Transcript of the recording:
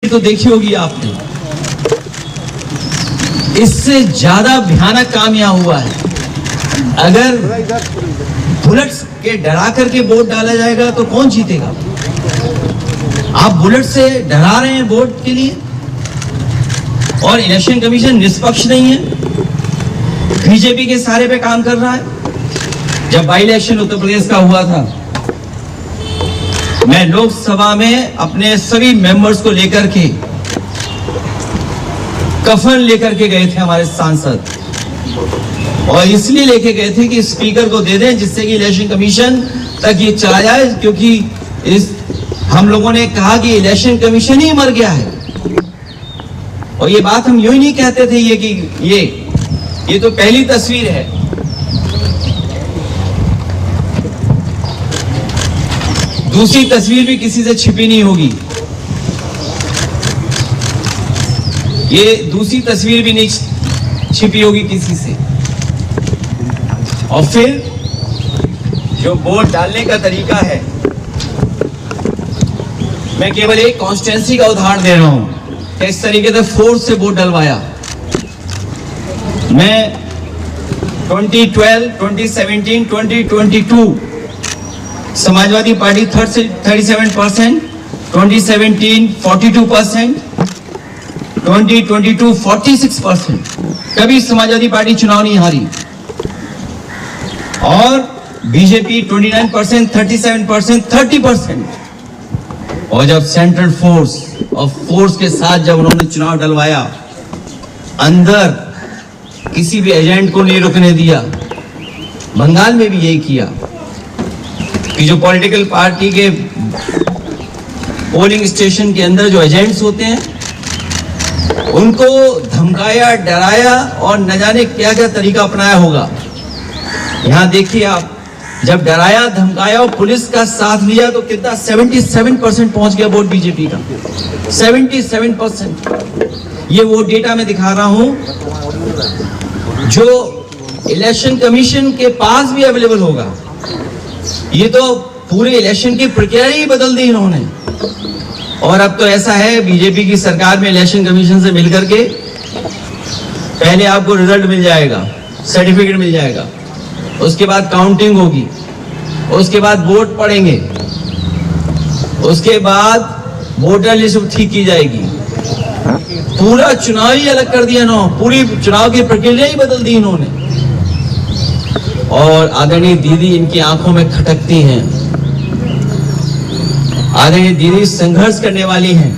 तो देखी होगी आपने, इससे ज्यादा भयानक काम यहां हुआ है। अगर बुलेट्स के डरा करके वोट डाला जाएगा तो कौन जीतेगा? आप बुलेट से डरा रहे हैं वोट के लिए, और इलेक्शन कमीशन निष्पक्ष नहीं है, बीजेपी के सहारे पे काम कर रहा है। जब बाई इलेक्शन उत्तर प्रदेश का हुआ था, मैं लोकसभा में अपने सभी मेंबर्स को लेकर के कफन लेकर के गए थे हमारे सांसद, और इसलिए लेके गए थे कि स्पीकर को दे दें जिससे कि इलेक्शन कमीशन तक ये चला जाए, क्योंकि हम लोगों ने कहा कि इलेक्शन कमीशन ही मर गया है। और ये बात हम यूं ही नहीं कहते थे ये तो पहली तस्वीर है। दूसरी तस्वीर भी किसी से छिपी नहीं होगी, ये दूसरी तस्वीर भी नहीं छिपी होगी किसी से। और फिर जो वोट डालने का तरीका है, मैं केवल एक कॉन्स्टिट्यूंसी का उदाहरण दे रहा हूं कि इस तरीके से फोर्स से वोट डलवाया। मैं 2012, 2017, 2022 समाजवादी पार्टी 37%, 2017 42%, 2022 46%। कभी समाजवादी पार्टी चुनाव नहीं हारी। और बीजेपी 29%, 37%, 30%। और जब सेंट्रल फोर्स और फोर्स के साथ जब उन्होंने चुनाव डलवाया, अंदर किसी भी एजेंट को नहीं रुकने दिया। बंगाल में भी यही किया कि जो पॉलिटिकल पार्टी के पोलिंग स्टेशन के अंदर जो एजेंट्स होते हैं, उनको धमकाया, डराया और न जाने क्या क्या तरीका अपनाया होगा। यहां देखिए आप, जब डराया, धमकाया और पुलिस का साथ लिया तो कितना 77% पहुंच गया वोट बीजेपी का। 77%। ये वो डेटा मैं दिखा रहा हूं जो इलेक्शन कमीशन के पास भी अवेलेबल होगा। ये तो पूरे इलेक्शन की प्रक्रिया ही बदल दी इन्होंने। और अब तो ऐसा है, बीजेपी की सरकार में इलेक्शन कमीशन से मिलकर के पहले आपको रिजल्ट मिल जाएगा, सर्टिफिकेट मिल जाएगा, उसके बाद काउंटिंग होगी, उसके बाद वोट पड़ेंगे, उसके बाद वोटर लिस्ट ठीक की जाएगी। पूरा चुनाव ही अलग कर दिया इन्होंने, पूरी चुनाव की प्रक्रिया ही बदल दी इन्होंने। और आदरणीय दीदी इनकी आंखों में खटकती हैं। आदरणीय दीदी संघर्ष करने वाली हैं।